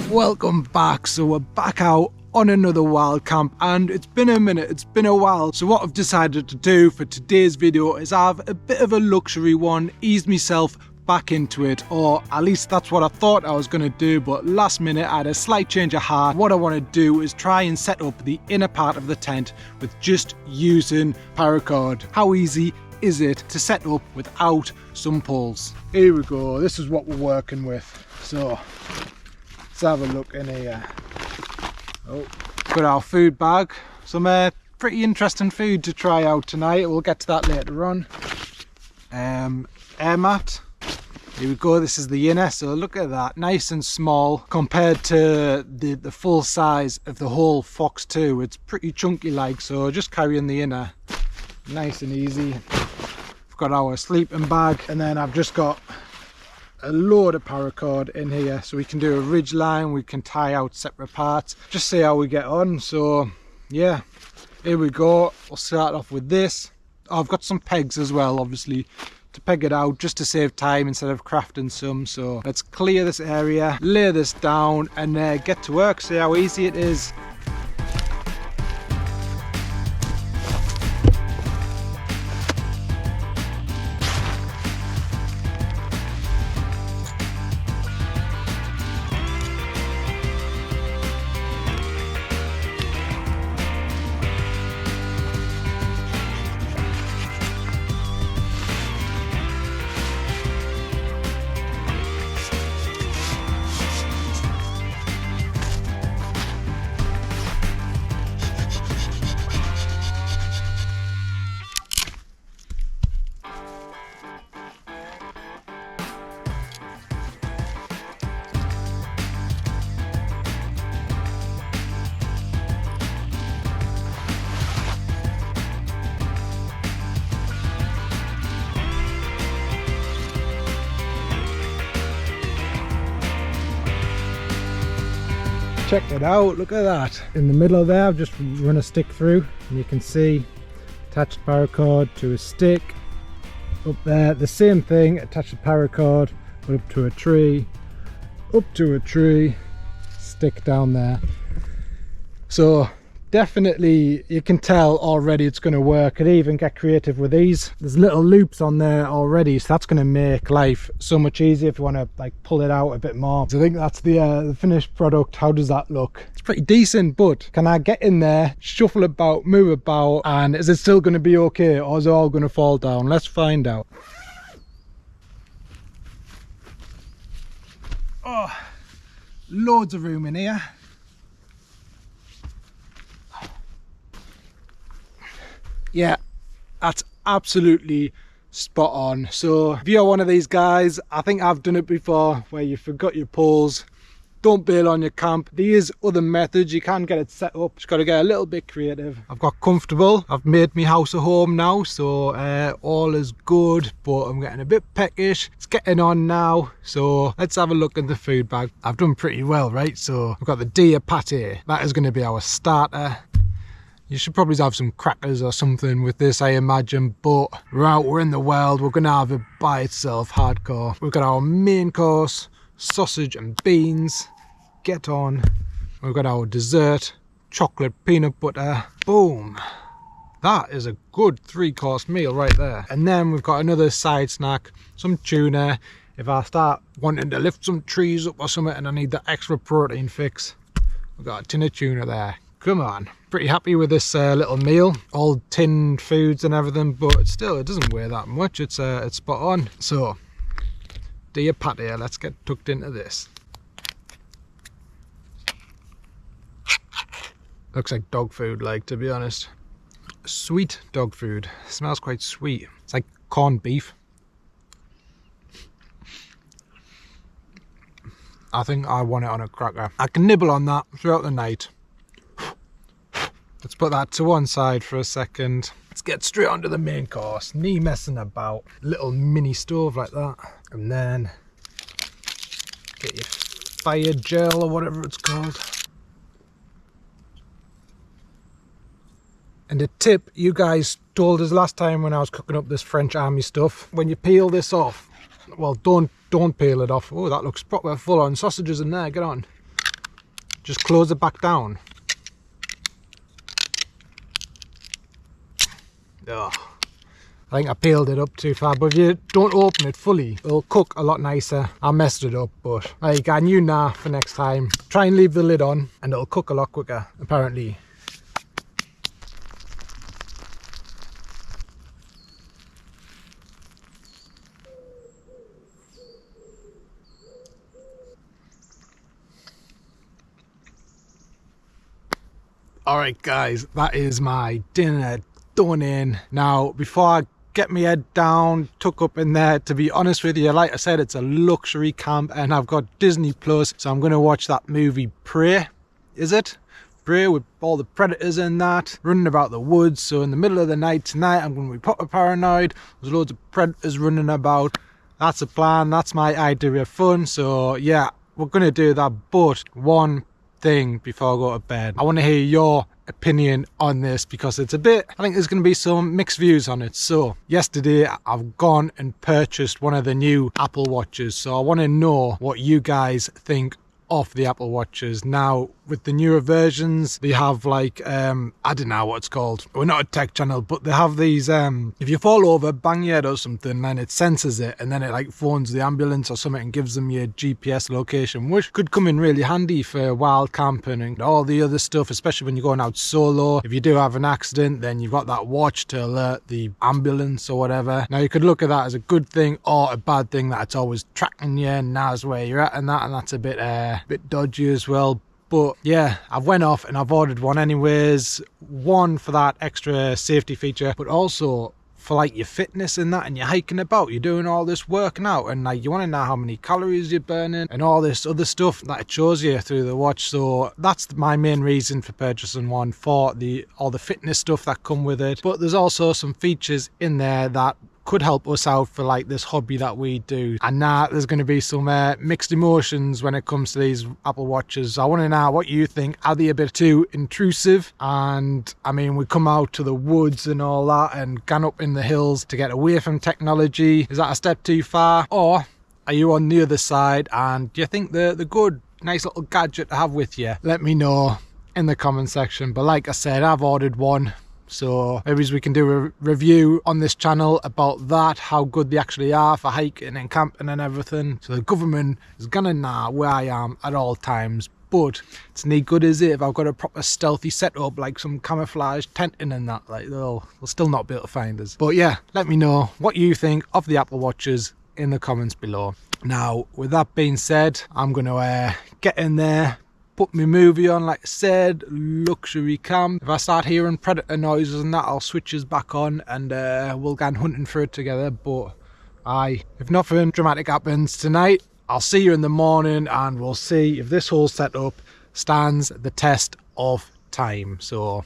Welcome back. So we're back out on another wild camp, and it's been a minute, it's been a while. So what I've decided to do for today's video is have a bit of a luxury one, ease myself back into it, or at least that's what I thought I was going to do, but last minute I had a slight change of heart. What I want to do is try and set up the inner part of the tent with just using paracord. How easy is it to set up without some poles? Here we go, this is what we're working with. So let's have a look in here. Oh, got our food bag, some pretty interesting food to try out tonight. We'll get to that later on. Air mat. Here we go, this is the inner, so look at that, nice and small compared to the full size of the whole Fox 2. It's pretty chunky like, so just carrying the inner, nice and easy. We've got our sleeping bag, and then I've just got a load of paracord in here, so we can do a ridge line, we can tie out separate parts, just see how we get on. So yeah, here we go. We'll start off with this. I've got some pegs as well, obviously, to peg it out just to save time instead of crafting some. So let's clear this area, lay this down, and get to work, see how easy it is. Check it out, look at that. In the middle of there, I've just run a stick through, and you can see attached paracord to a stick. Up there, the same thing, attached the paracord, but up to a tree, stick down there. So definitely you can tell already it's going to work. Could even get creative with these. There's little loops on there already, so that's going to make life so much easier if you want to like pull it out a bit more. So I think that's the finished product. How does that look? It's pretty decent, but can I get in there, shuffle about, move about, and is it still going to be okay, or is it all going to fall down? Let's find out. Oh, loads of room in here. Yeah, that's absolutely spot on. So if you're one of these guys, I think I've done it before, where you forgot your poles, don't bail on your camp. There is other methods, you can get it set up, just got to get a little bit creative. I've got comfortable, I've made my house a home now, so all is good, but I'm getting a bit peckish. It's getting on now, so let's have a look at the food bag. I've done pretty well, right? So I've got the deer pate, that is going to be our starter. You should probably have some crackers or something with this, I imagine, but we're in the wild, we're going to have it by itself, hardcore. We've got our main course, sausage and beans, get on. We've got our dessert, chocolate peanut butter, boom. That is a good 3-course meal right there. And then we've got another side snack, some tuna. If I start wanting to lift some trees up or something and I need that extra protein fix, we've got a tin of tuna there. Come on. Pretty happy with this little meal, all tinned foods and everything, but still it doesn't weigh that much. It's spot on. So deer pate, let's get tucked into this. Looks like dog food, like, to be honest. Sweet dog food. Smells quite sweet. It's like corned beef. I think I want it on a cracker. I can nibble on that throughout the night. Let's put that to one side for a second. Let's get straight onto the main course. Knee messing about. Little mini stove like that. And then get your fire gel or whatever it's called. And a tip you guys told us last time when I was cooking up this French army stuff, when you peel this off, well, don't peel it off. Oh, that looks proper full on sausages in there, get on. just close it back down. Oh, I think I peeled it up too far, but if you don't open it fully, it'll cook a lot nicer. I messed it up, but like, I knew now for next time. Try and leave the lid on and it'll cook a lot quicker, apparently. Alright guys, that is my dinner done in. Now, before I get my head down, tuck up in there, to be honest with you, like I said, it's a luxury camp and I've got Disney Plus, so I'm going to watch that movie Prey, is it? Prey, with all the predators in that, running about the woods. So in the middle of the night tonight, I'm going to be proper paranoid. There's loads of predators running about. That's a plan, that's my idea of fun. So yeah, we're going to do that, but one thing before I go to bed, I want to hear your opinion on this, because it's a bit, I think there's going to be some mixed views on it. So yesterday I've gone and purchased one of the new Apple Watches, so I want to know what you guys think of the Apple Watches. Now with the newer versions, they have like I don't know what it's called, we're not a tech channel, but they have these if you fall over, bang your head or something, then it senses it and then it like phones the ambulance or something and gives them your GPS location, which could come in really handy for wild camping and all the other stuff, especially when you're going out solo. If you do have an accident, then you've got that watch to alert the ambulance or whatever. Now you could look at that as a good thing or a bad thing, that it's always tracking you and knows where you're at and that's a bit dodgy as well. But yeah, I've went off and I've ordered one anyways. One for that extra safety feature, but also for like your fitness and that, and you're hiking about, you're doing all this working out, and like you want to know how many calories you're burning and all this other stuff that it shows you through the watch. So that's my main reason for purchasing one, for all the fitness stuff that come with it. But there's also some features in there that could help us out for like this hobby that we do. And now there's going to be some mixed emotions when it comes to these Apple Watches. I want to know what you think. Are they a bit too intrusive? And I mean, we come out to the woods and all that and gone up in the hills to get away from technology. Is that a step too far? Or are you on the other side and do you think they're good, nice little gadget to have with you? Let me know in the comment section. But like I said, I've ordered one, so maybe we can do a review on this channel about that, how good they actually are for hiking and camping and everything. So the government is gonna know where I am at all times, but it's no good, is it, if I've got a proper stealthy setup like some camouflage tenting and that, like they'll still not be able to find us. But yeah, let me know what you think of the Apple Watches in the comments below. Now with that being said, I'm gonna get in there, put my movie on, like I said, luxury camp. If I start hearing predator noises and that, I'll switch us back on and we'll go hunting for it together. But if nothing dramatic happens tonight, I'll see you in the morning and we'll see if this whole setup stands the test of time. So,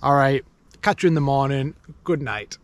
alright, catch you in the morning. Good night.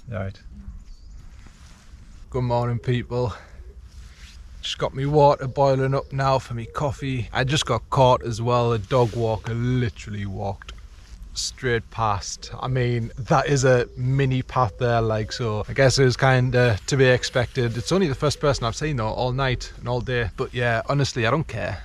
Right. Good morning, people. Just got me water boiling up now for me coffee. I just got caught as well. A dog walker literally walked straight past. I mean, that is a mini path there, like, so I guess it was kind of to be expected. It's only the first person I've seen though all night and all day. But yeah, honestly, I don't care.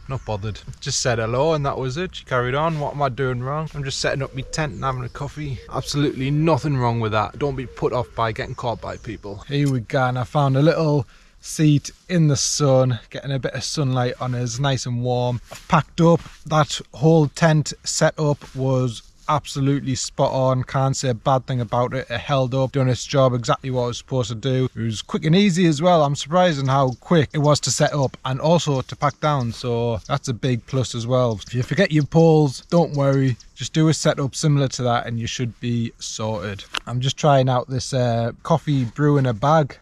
Not bothered. Just said hello and that was it. She carried on. What am I doing wrong? I'm just setting up my tent and having a coffee. Absolutely nothing wrong with that. Don't be put off by getting caught by people. Here we go, and I found a little seat in the sun, getting a bit of sunlight on us, nice and warm. I've packed up. That whole tent setup was absolutely spot on. Can't say a bad thing about it. It held up, done its job exactly what it was supposed to do. It was quick and easy as well. I'm surprised in how quick it was to set up and also to pack down, so that's a big plus as well. If you forget your poles, don't worry, just do a setup similar to that and you should be sorted. I'm just trying out this coffee brew in a bag.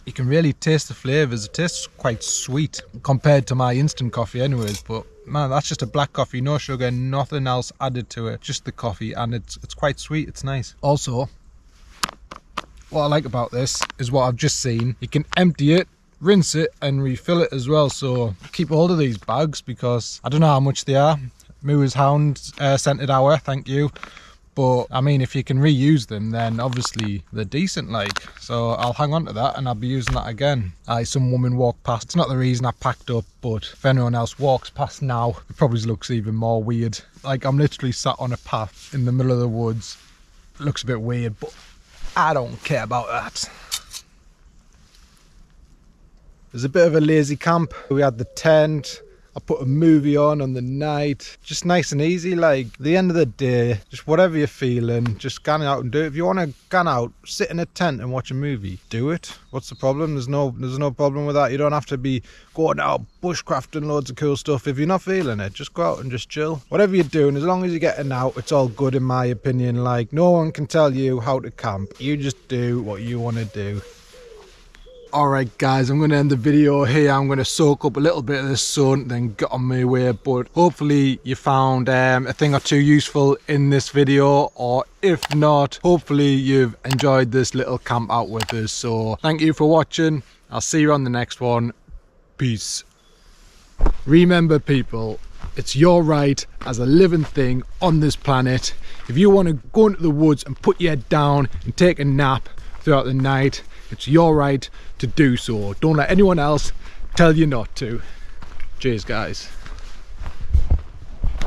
You can really taste the flavours. It tastes quite sweet compared to my instant coffee anyways, but man, that's just a black coffee, no sugar, nothing else added to it, just the coffee, and it's quite sweet, it's nice. Also, what I like about this is what I've just seen. You can empty it, rinse it, and refill it as well. So keep hold of these bags because I don't know how much they are. Moore's Hound scented hour, thank you. But I mean, if you can reuse them, then obviously they're decent, like. So I'll hang on to that and I'll be using that again. Some woman walked past. It's not the reason I packed up, but if anyone else walks past now, it probably looks even more weird. Like, I'm literally sat on a path in the middle of the woods. It looks a bit weird, but I don't care about that. There's a bit of a lazy camp. We had the tent. I put a movie on the night. Just nice and easy. Like, at the end of the day, just whatever you're feeling, just gan out and do it. If you want to gan out, sit in a tent and watch a movie, do it. What's the problem? There's no problem with that. You don't have to be going out bushcrafting loads of cool stuff. If you're not feeling it, just go out and just chill. Whatever you're doing, as long as you're getting out, it's all good in my opinion. Like, no one can tell you how to camp. You just do what you want to do. Alright guys, I'm going to end the video here. I'm going to soak up a little bit of the sun, then get on my way. But hopefully you found a thing or two useful in this video, or if not, hopefully you've enjoyed this little camp out with us. So thank you for watching. I'll see you on the next one. Peace. Remember people, it's your right as a living thing on this planet. If you want to go into the woods and put your head down and take a nap throughout the night, it's your right to do so. Don't let anyone else tell you not to. Cheers guys.